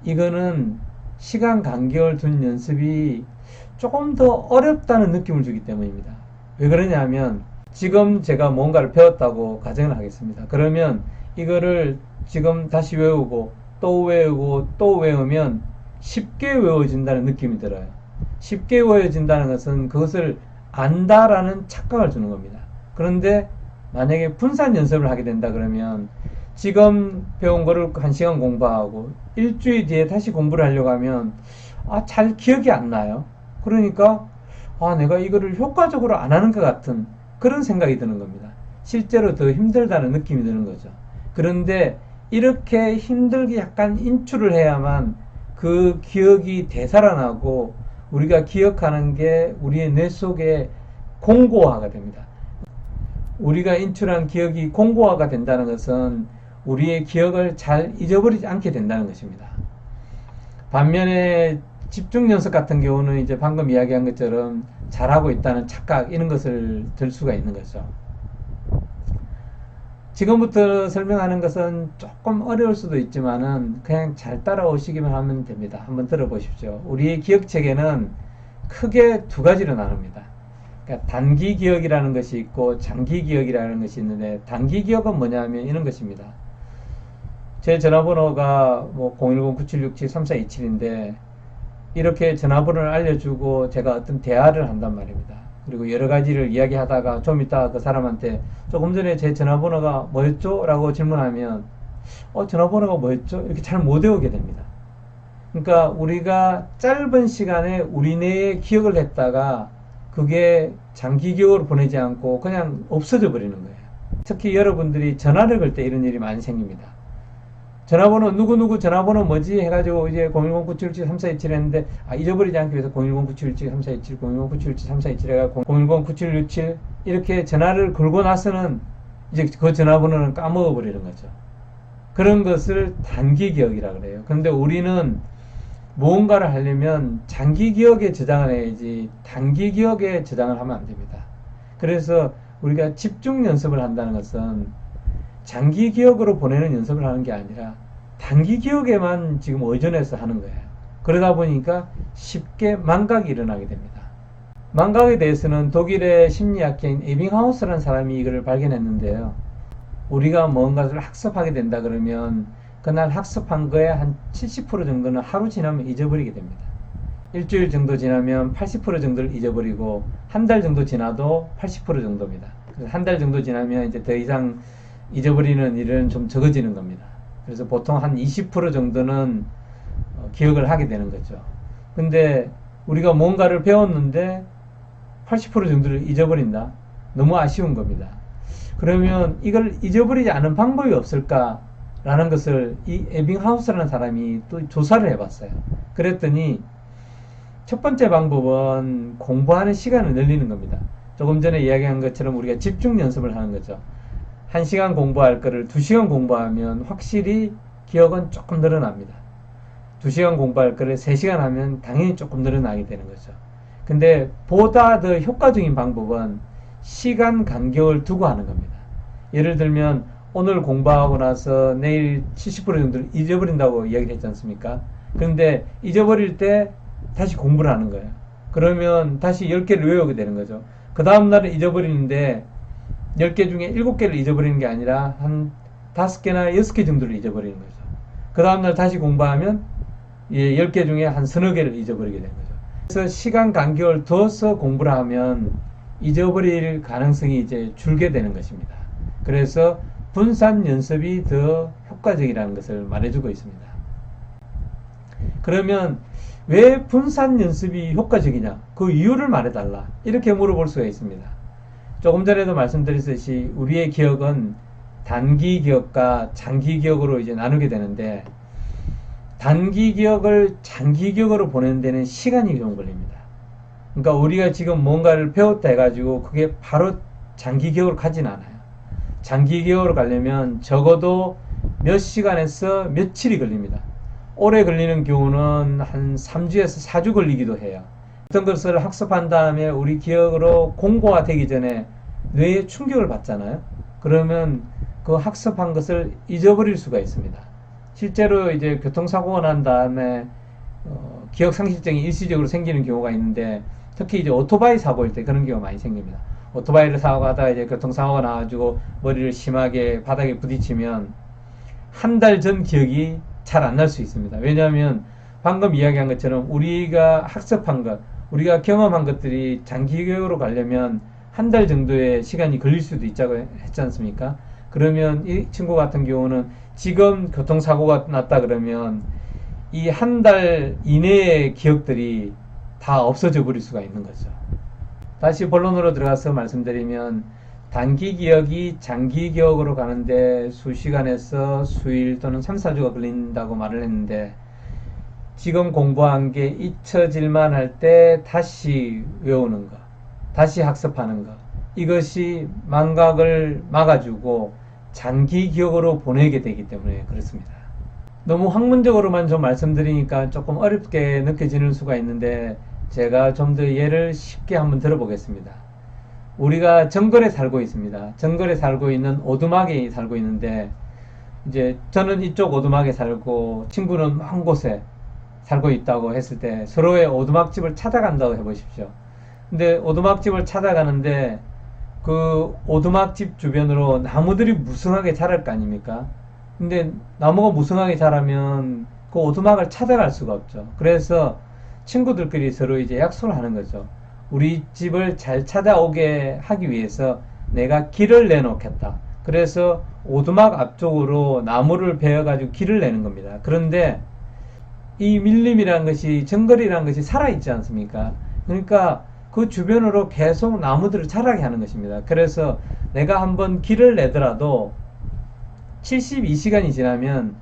이거는 시간 간격을 둔 연습이 조금 더 어렵다는 느낌을 주기 때문입니다. 왜 그러냐면 지금 제가 뭔가를 배웠다고 가정을 하겠습니다. 그러면 이거를 지금 다시 외우고 또 외우고 또 외우면 쉽게 외워진다는 느낌이 들어요. 쉽게 외워진다는 것은 그것을 안다라는 착각을 주는 겁니다. 그런데 만약에 분산 연습을 하게 된다 그러면 지금 배운 거를 1시간 공부하고 일주일 뒤에 다시 공부를 하려고 하면 잘 기억이 안 나요. 그러니까 내가 이거를 효과적으로 안 하는 것 같은 그런 생각이 드는 겁니다. 실제로 더 힘들다는 느낌이 드는 거죠. 그런데 이렇게 힘들게 약간 인출을 해야만 그 기억이 되살아나고 우리가 기억하는 게 우리의 뇌 속에 공고화가 됩니다. 우리가 인출한 기억이 공고화가 된다는 것은 우리의 기억을 잘 잊어버리지 않게 된다는 것입니다. 반면에 집중 연습 같은 경우는 이제 방금 이야기한 것처럼 잘하고 있다는 착각 이런 것을 들 수가 있는 거죠. 지금부터 설명하는 것은 조금 어려울 수도 있지만은 그냥 잘 따라오시기만 하면 됩니다. 한번 들어보십시오. 우리의 기억 체계는 크게 두 가지로 나눕니다. 그러니까 단기 기억이라는 것이 있고 장기 기억이라는 것이 있는데, 단기 기억은 뭐냐면 이런 것입니다. 제 전화번호가 010-9767-3427인데 이렇게 전화번호를 알려주고 제가 어떤 대화를 한단 말입니다. 그리고 여러 가지를 이야기하다가 좀 이따 그 사람한테 조금 전에 제 전화번호가 뭐였죠? 라고 질문하면 전화번호가 뭐였죠? 이렇게 잘 못 외우게 됩니다. 그러니까 우리가 짧은 시간에 우리 뇌에 기억을 했다가 그게 장기 기억으로 보내지 않고 그냥 없어져 버리는 거예요. 특히 여러분들이 전화를 걸 때 이런 일이 많이 생깁니다. 전화번호 누구누구 전화번호 뭐지 해가지고 이제 010-9717-3427 했는데 잊어버리지 않기 위해서 010-9717-3427 010-9717-3427 해가지고 010-9767 이렇게 전화를 걸고 나서는 이제 그 전화번호는 까먹어 버리는 거죠. 그런 것을 단기 기억이라 그래요. 그런데 우리는 무언가를 하려면 장기 기억에 저장을 해야지 단기 기억에 저장을 하면 안 됩니다. 그래서 우리가 집중 연습을 한다는 것은 장기 기억으로 보내는 연습을 하는 게 아니라 단기 기억에만 지금 의존해서 하는 거예요. 그러다 보니까 쉽게 망각이 일어나게 됩니다. 망각에 대해서는 독일의 심리학자인 에빙하우스라는 사람이 이걸 발견했는데요. 우리가 뭔가를 학습하게 된다 그러면 그날 학습한 거에 한 70% 정도는 하루 지나면 잊어버리게 됩니다. 일주일 정도 지나면 80% 정도를 잊어버리고 한 달 정도 지나도 80% 정도입니다. 그래서 한 달 정도 지나면 이제 더 이상 잊어버리는 일은 좀 적어지는 겁니다. 그래서 보통 한 20% 정도는 기억을 하게 되는 거죠. 근데 우리가 뭔가를 배웠는데 80% 정도를 잊어버린다? 너무 아쉬운 겁니다. 그러면 이걸 잊어버리지 않은 방법이 없을까라는 것을 이 에빙하우스라는 사람이 또 조사를 해봤어요. 그랬더니 첫 번째 방법은 공부하는 시간을 늘리는 겁니다. 조금 전에 이야기한 것처럼 우리가 집중 연습을 하는 거죠. 1시간 공부할 거를 2시간 공부하면 확실히 기억은 조금 늘어납니다. 2시간 공부할 거를 3시간 하면 당연히 조금 늘어나게 되는 거죠. 근데 보다 더 효과적인 방법은 시간 간격을 두고 하는 겁니다. 예를 들면 오늘 공부하고 나서 내일 70% 정도를 잊어버린다고 이야기를 했지 않습니까? 그런데 잊어버릴 때 다시 공부를 하는 거예요. 그러면 다시 10개를 외우게 되는 거죠. 그 다음날은 잊어버리는데 10개 중에 7개를 잊어버리는 게 아니라 한 5개나 6개 정도를 잊어버리는 거죠. 그 다음날 다시 공부하면 10개 중에 한 서너 개를 잊어버리게 되는 거죠. 그래서 시간 간격을 둬서 공부를 하면 잊어버릴 가능성이 이제 줄게 되는 것입니다. 그래서 분산 연습이 더 효과적이라는 것을 말해주고 있습니다. 그러면 왜 분산 연습이 효과적이냐? 그 이유를 말해달라. 이렇게 물어볼 수가 있습니다. 조금 전에도 말씀드렸듯이 우리의 기억은 단기 기억과 장기 기억으로 이제 나누게 되는데, 단기 기억을 장기 기억으로 보내는 데는 시간이 좀 걸립니다. 그러니까 우리가 지금 뭔가를 배웠다 해가지고 그게 바로 장기 기억으로 가진 않아요. 장기 기억으로 가려면 적어도 몇 시간에서 며칠이 걸립니다. 오래 걸리는 경우는 한 3주에서 4주 걸리기도 해요. 어떤 것을 학습한 다음에 우리 기억으로 공고화되기 전에 뇌에 충격을 받잖아요. 그러면 그 학습한 것을 잊어버릴 수가 있습니다. 실제로 이제 교통사고가 난 다음에 기억상실증이 일시적으로 생기는 경우가 있는데, 특히 이제 오토바이 사고일 때 그런 경우가 많이 생깁니다. 오토바이를 사고 하다가 이제 교통사고가 나가지고 머리를 심하게 바닥에 부딪히면 한 달 전 기억이 잘 안 날 수 있습니다. 왜냐하면 방금 이야기한 것처럼 우리가 학습한 것, 우리가 경험한 것들이 장기 기억으로 가려면 한 달 정도의 시간이 걸릴 수도 있다고 했지 않습니까? 그러면 이 친구 같은 경우는 지금 교통사고가 났다 그러면 이 한 달 이내의 기억들이 다 없어져 버릴 수가 있는 거죠. 다시 본론으로 들어가서 말씀드리면, 단기 기억이 장기 기억으로 가는데 수시간에서 수일 또는 3, 4주가 걸린다고 말을 했는데, 지금 공부한 게 잊혀질만 할 때 다시 외우는 것, 다시 학습하는 것, 이것이 망각을 막아주고 장기 기억으로 보내게 되기 때문에 그렇습니다. 너무 학문적으로만 좀 말씀드리니까 조금 어렵게 느껴지는 수가 있는데, 제가 좀 더 예를 쉽게 한번 들어보겠습니다. 우리가 정글에 살고 있습니다. 정글에 살고 있는 오두막에 살고 있는데, 이제 저는 이쪽 오두막에 살고 친구는 먼 곳에 살고 있다고 했을 때 서로의 오두막집을 찾아간다고 해보십시오. 근데 오두막집을 찾아가는데 그 오두막집 주변으로 나무들이 무성하게 자랄 거 아닙니까? 근데 나무가 무성하게 자라면 그 오두막을 찾아갈 수가 없죠. 그래서 친구들끼리 서로 이제 약속을 하는 거죠. 우리 집을 잘 찾아오게 하기 위해서 내가 길을 내놓겠다. 그래서 오두막 앞쪽으로 나무를 베어가지고 길을 내는 겁니다. 그런데 이 밀림이라는 것이, 정글이라는 것이 살아있지 않습니까? 그러니까 그 주변으로 계속 나무들을 자라게 하는 것입니다. 그래서 내가 한번 길을 내더라도 72시간이 지나면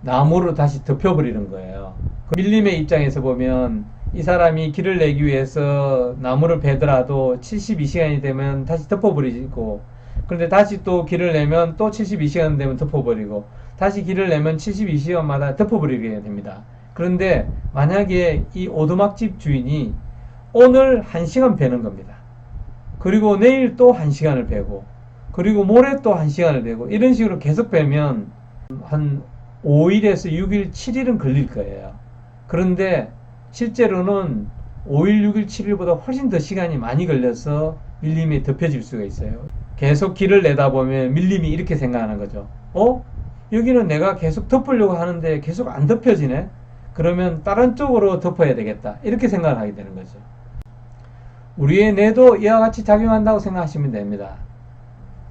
나무로 다시 덮여버리는 거예요. 그 밀림의 입장에서 보면 이 사람이 길을 내기 위해서 나무를 베더라도 72시간이 되면 다시 덮어버리고, 그런데 다시 또 길을 내면 또 72시간 되면 덮어버리고, 다시 길을 내면 72시간마다 덮어버리게 됩니다. 그런데 만약에 이 오두막집 주인이 오늘 1시간 베는 겁니다. 그리고 내일 또 1시간을 베고, 그리고 모레 또 1시간을 베고, 이런 식으로 계속 베면 한 5일에서 6일, 7일은 걸릴 거예요. 그런데 실제로는 5일, 6일, 7일보다 훨씬 더 시간이 많이 걸려서 밀림이 덮여질 수가 있어요. 계속 길을 내다 보면 밀림이 이렇게 생각하는 거죠. 여기는 내가 계속 덮으려고 하는데 계속 안 덮여지네? 그러면 다른 쪽으로 덮어야 되겠다. 이렇게 생각을 하게 되는 거죠. 우리의 뇌도 이와 같이 작용한다고 생각하시면 됩니다.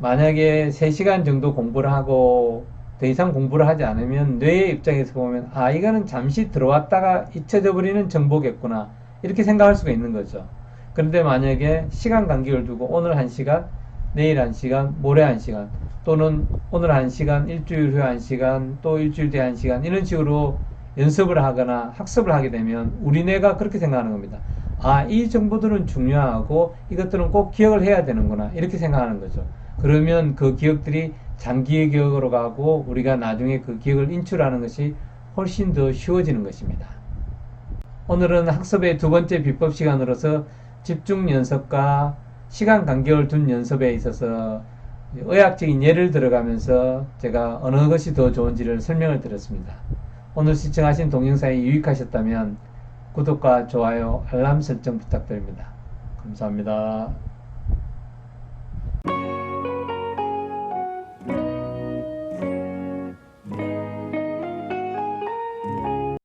만약에 3시간 정도 공부를 하고 더 이상 공부를 하지 않으면 뇌의 입장에서 보면, 이거는 잠시 들어왔다가 잊혀져 버리는 정보겠구나, 이렇게 생각할 수가 있는 거죠. 그런데 만약에 시간 간격을 두고 오늘 1시간, 내일 1시간, 모레 1시간, 또는 오늘 1시간, 일주일 후에 1시간, 또 일주일 뒤에 1시간, 이런 식으로 연습을 하거나 학습을 하게 되면 우리 뇌가 그렇게 생각하는 겁니다. 이 정보들은 중요하고 이것들은 꼭 기억을 해야 되는구나, 이렇게 생각하는 거죠. 그러면 그 기억들이 장기의 기억으로 가고 우리가 나중에 그 기억을 인출하는 것이 훨씬 더 쉬워지는 것입니다. 오늘은 학습의 두 번째 비법 시간으로서 집중 연습과 시간 간격을 둔 연습에 있어서 의학적인 예를 들어가면서 제가 어느 것이 더 좋은지를 설명을 드렸습니다. 오늘 시청하신 동영상이 유익하셨다면 구독과 좋아요, 알람 설정 부탁드립니다. 감사합니다.